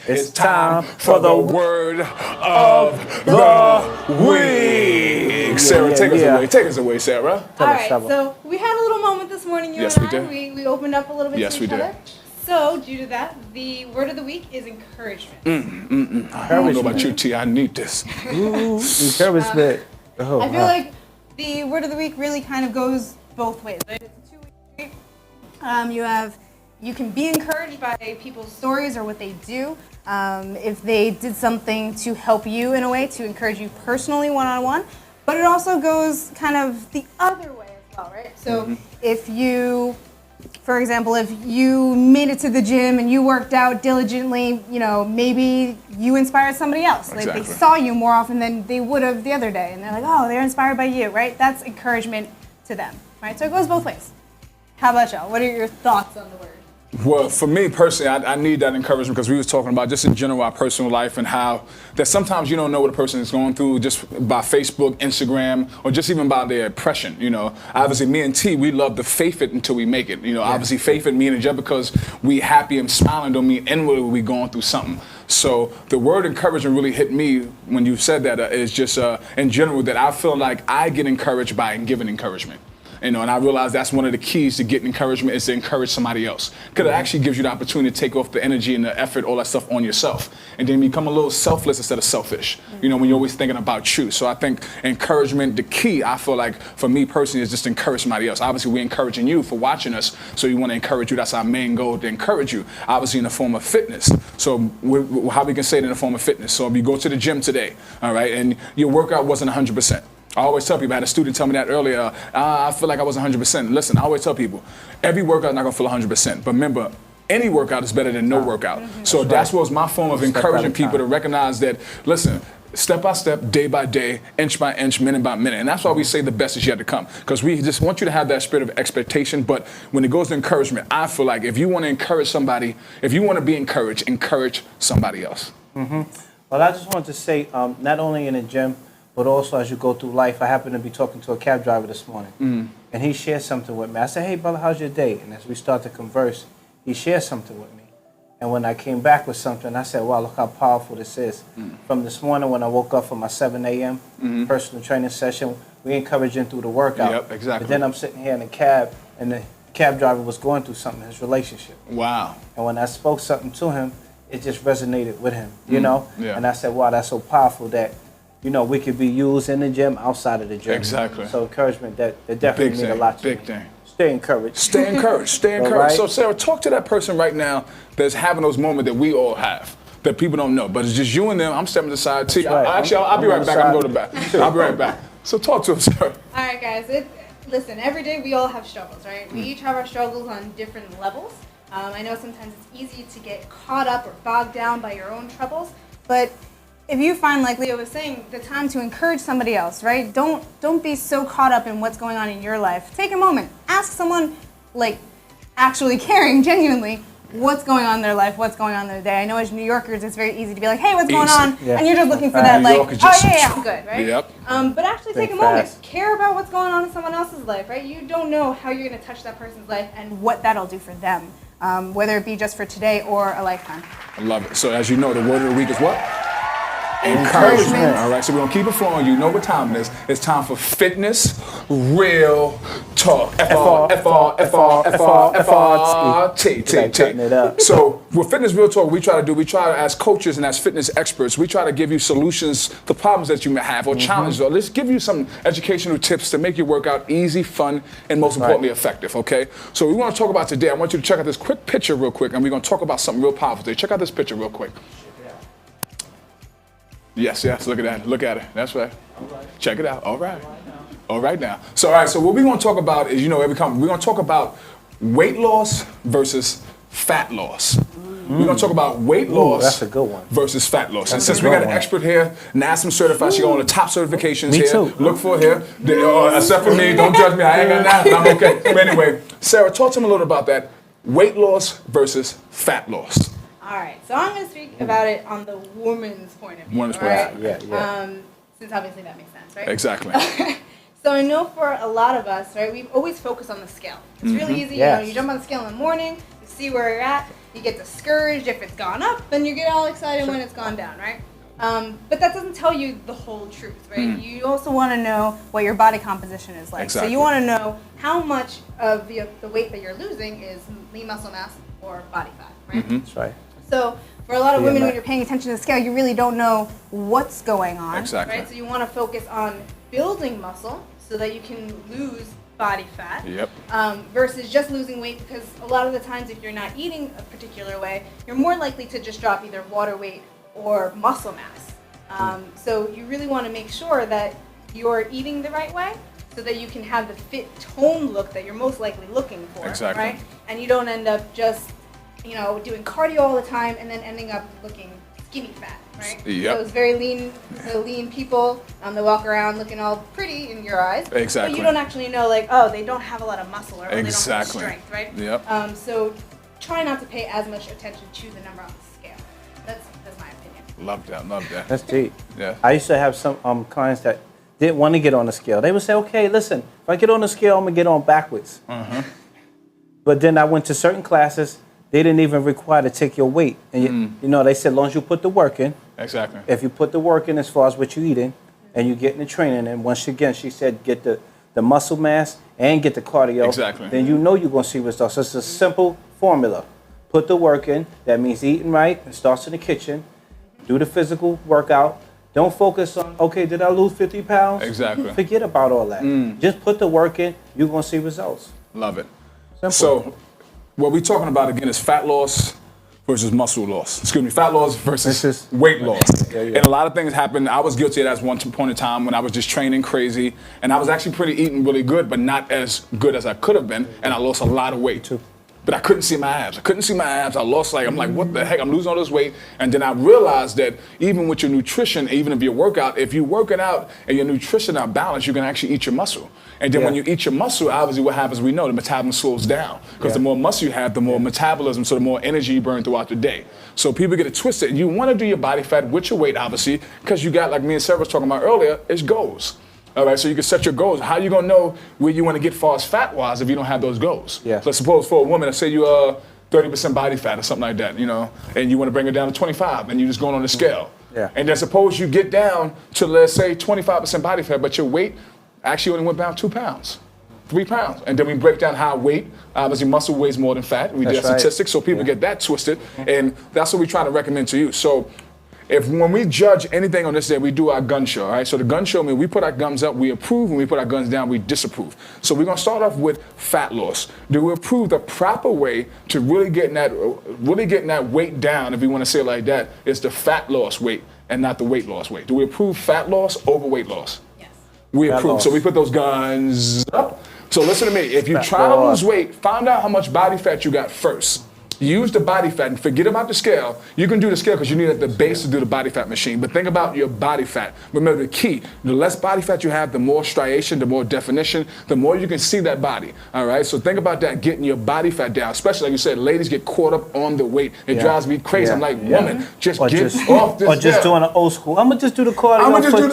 It's time for the word of the week. Sarah, take us away. Take us away, Sarah. All right, so we had a little moment this morning, you and I. We opened up a little bit to each other. So, due to that, the word of the week is encouragement. I don't know about you, T. I need this. Encouragement. I feel like the word of the week really kind of goes both ways. Right? It's a two-way street. You can be encouraged by people's stories or what they do. If they did something to help you in a way, to encourage you personally one-on-one. But it also goes kind of the other way as well, right? So if you, for example, if you made it to the gym and you worked out diligently, maybe you inspired somebody else. Like they saw you more often than they would have the other day. And they're like, oh, they're inspired by you, right? That's encouragement to them, right? So it goes both ways. How about y'all? What are your thoughts on the word? Well, for me personally, I need that encouragement because we was talking about just in general our personal life and how that sometimes you don't know what a person is going through just by Facebook, Instagram, or just even by their impression. Obviously me and T, we love to faith it until we make it. Obviously faith it meaning just because we happy and smiling don't mean inwardly we going through something. So the word encouragement really hit me when you said that. Is just in general that I feel like I get encouraged by giving encouragement. And I realize that's one of the keys to getting encouragement is to encourage somebody else. Because it actually gives you the opportunity to take off the energy and the effort, all that stuff on yourself. And then become a little selfless instead of selfish, when you're always thinking about you. So I think encouragement, the key, I feel like, for me personally, is just to encourage somebody else. Obviously, we're encouraging you for watching us, so we want to encourage you. That's our main goal, to encourage you, obviously in the form of fitness. So how we can say it in the form of fitness. So if you go to the gym today, all right, and your workout wasn't 100%. I always tell people, I had a student tell me that earlier, I feel like I was 100%. Listen, I always tell people, every workout is not going to feel 100%. But remember, any workout is better than no workout. So that's what was my form of encouraging people to recognize that, listen, step by step, day by day, inch by inch, minute by minute. And that's why we say the best is yet to come. Because we just want you to have that spirit of expectation. But when it goes to encouragement, I feel like if you want to encourage somebody, if you want to be encouraged, encourage somebody else. Well, I just wanted to say, not only in the gym, but also as you go through life. I happened to be talking to a cab driver this morning, and he shared something with me. I said, hey, brother, how's your day? And as we start to converse, he shared something with me. And when I came back with something, I said, wow, look how powerful this is. From this morning when I woke up for my 7 a.m. Personal training session, we encouraged him through the workout. Yep, exactly. But then I'm sitting here in the cab, and the cab driver was going through something, his relationship. Wow. And when I spoke something to him, it just resonated with him, Yeah. And I said, wow, that's so powerful that we could be used in the gym, outside of the gym. Exactly. So encouragement, that definitely means a lot to me. Big thing. Stay encouraged. Stay encouraged. Stay encouraged. Right. So Sarah, talk to that person right now that's having those moments that we all have, that people don't know. But it's just you and them. I'm stepping aside. T. Right. Actually, I'll be right back. I'm going to the back. I'll be right back. So talk to us, Sarah. All right, guys. Listen, every day we all have struggles, right? We each have our struggles on different levels. I know sometimes it's easy to get caught up or bogged down by your own troubles, but if you find, like Leo was saying, the time to encourage somebody else, right? Don't be so caught up in what's going on in your life. Take a moment. Ask someone, actually caring, genuinely, what's going on in their life, what's going on in their day. I know as New Yorkers, it's very easy to be like, hey, what's going on? Yeah. And you're just looking for that, I'm good, right? Yep. But actually take a moment. Care about what's going on in someone else's life, right? You don't know how you're going to touch that person's life and what that'll do for them, whether it be just for today or a lifetime. I love it. So as you know, the word of the week is what? Encouragement. All right, so we're going to keep it flowing. You know what time it is. It's time for fitness, real talk. F-R-T. So with fitness, real talk, we try to, as coaches and as fitness experts, we try to give you solutions to problems that you may have or challenges. Or let's give you some educational tips to make your workout easy, fun, and most importantly, effective, okay? So we want to talk about today, I want you to check out this quick picture real quick, and we're going to talk about something real powerful today. Check out this picture real quick. Yes, look at that. Look at it. That's right. Check it out. All right now. So what we're going to talk about is, we're going to talk about weight loss versus fat loss. We're going to talk about weight loss that's a good one. versus fat loss. And since we got an expert here, NASM certified, she got one of the top certifications here. Too. Look for it here. Except for me, don't judge me. I ain't got that, but I'm okay. But anyway, Sarah, talk to me a little about that. Weight loss versus fat loss. All right, so I'm going to speak about it on the woman's point of view. Woman's point of view. Yeah. Since obviously that makes sense, right? Exactly. So I know for a lot of us, right, we always focus on the scale. It's really easy. Yes. You jump on the scale in the morning, you see where you're at, You get discouraged if it's gone up, then you get all excited when it's gone down, right? But that doesn't tell you the whole truth, right? You also want to know what your body composition is like. Exactly. So you want to know how much of the weight that you're losing is lean muscle mass or body fat, right? That's right. So for a lot of women, BMI. when you're paying attention to the scale, you really don't know what's going on, Exactly. right? So you want to focus on building muscle so that you can lose body fat Yep. versus just losing weight, because a lot of the times if you're not eating a particular way, you're more likely to just drop either water weight or muscle mass. So you really want to make sure that you're eating the right way so that you can have the fit tone look that you're most likely looking for, Exactly. right? And you don't end up just, doing cardio all the time and then ending up looking skinny fat, right? Yep. Those very lean people, they walk around looking all pretty in your eyes. Exactly. But you don't actually know, like, oh, they don't have a lot of muscle or they don't have Exactly. strength, right? Yep. So try not to pay as much attention to the number on the scale. That's my opinion. Love that. Love that. That's deep. Yeah. I used to have some clients that didn't want to get on the scale. They would say, okay, listen, if I get on the scale, I'm going to get on backwards. But then I went to certain classes. They didn't even require to take your weight. And they said, as long as you put the work in, Exactly. if you put the work in as far as what you're eating, and you get in the training, and once again, she said, get the muscle mass and get the cardio, Exactly. then you're going to see results. So it's a simple formula. Put the work in. That means eating right. It starts in the kitchen. Do the physical workout. Don't focus on, okay, did I lose 50 pounds? Exactly. Forget about all that. Just put the work in. You're going to see results. Love it. Simple. So, what we're talking about again is fat loss versus muscle loss. Excuse me, fat loss versus weight loss. Yeah. And a lot of things happen. I was guilty of that at one point in time when I was just training crazy, and I was actually eating really good, but not as good as I could have been, and I lost a lot of weight too. But I couldn't see my abs. I lost I'm like, what the heck? I'm losing all this weight. And then I realized that even with your nutrition, even if you work out, if you're working out and your nutrition are balanced, you can actually eat your muscle. And then when you eat your muscle, obviously what happens, we know the metabolism slows down. Because the more muscle you have, the more metabolism, so the more energy you burn throughout the day. So people get it twisted. You want to do your body fat with your weight, obviously, because you got, like me and Sarah was talking about earlier, it's goals. All right, so you can set your goals. How are you gonna know where you want to get far as fat-wise if you don't have those goals? Yeah. So suppose for a woman, let's say you are 30% body fat or something like that, and you want to bring her down to 25, and you're just going on the scale. Yeah. And then suppose you get down to, let's say, 25% body fat, but your weight actually only went down 2 pounds, 3 pounds. And then we break down how weight, obviously muscle weighs more than fat. We did That's right. statistics, so people get that twisted, and that's what we try to recommend to you. So when we judge anything on this day, we do our gun show, all right? So the gun show means we put our guns up, we approve. When we put our guns down, we disapprove. So we're gonna start off with fat loss. Do we approve the proper way to really getting that weight down, if we wanna say it like that, is the fat loss weight and not the weight loss weight? Do we approve fat loss over weight loss? Yes. We Fat approve. loss. So we put those guns up. So listen to me, if you Fat try to loss. lose weight, find out how much body fat you got first. Use the body fat and forget about the scale. You can do the scale because you need at the base to do the body fat machine. But think about your body fat. Remember the key, the less body fat you have, the more striation, the more definition, the more you can see that body. All right, so think about that, getting your body fat down. Especially like you said, ladies get caught up on the weight. It drives me crazy. I'm like, woman, just get off this Or just scale. doing an old school. I'm going to just do the cardio. I'ma just do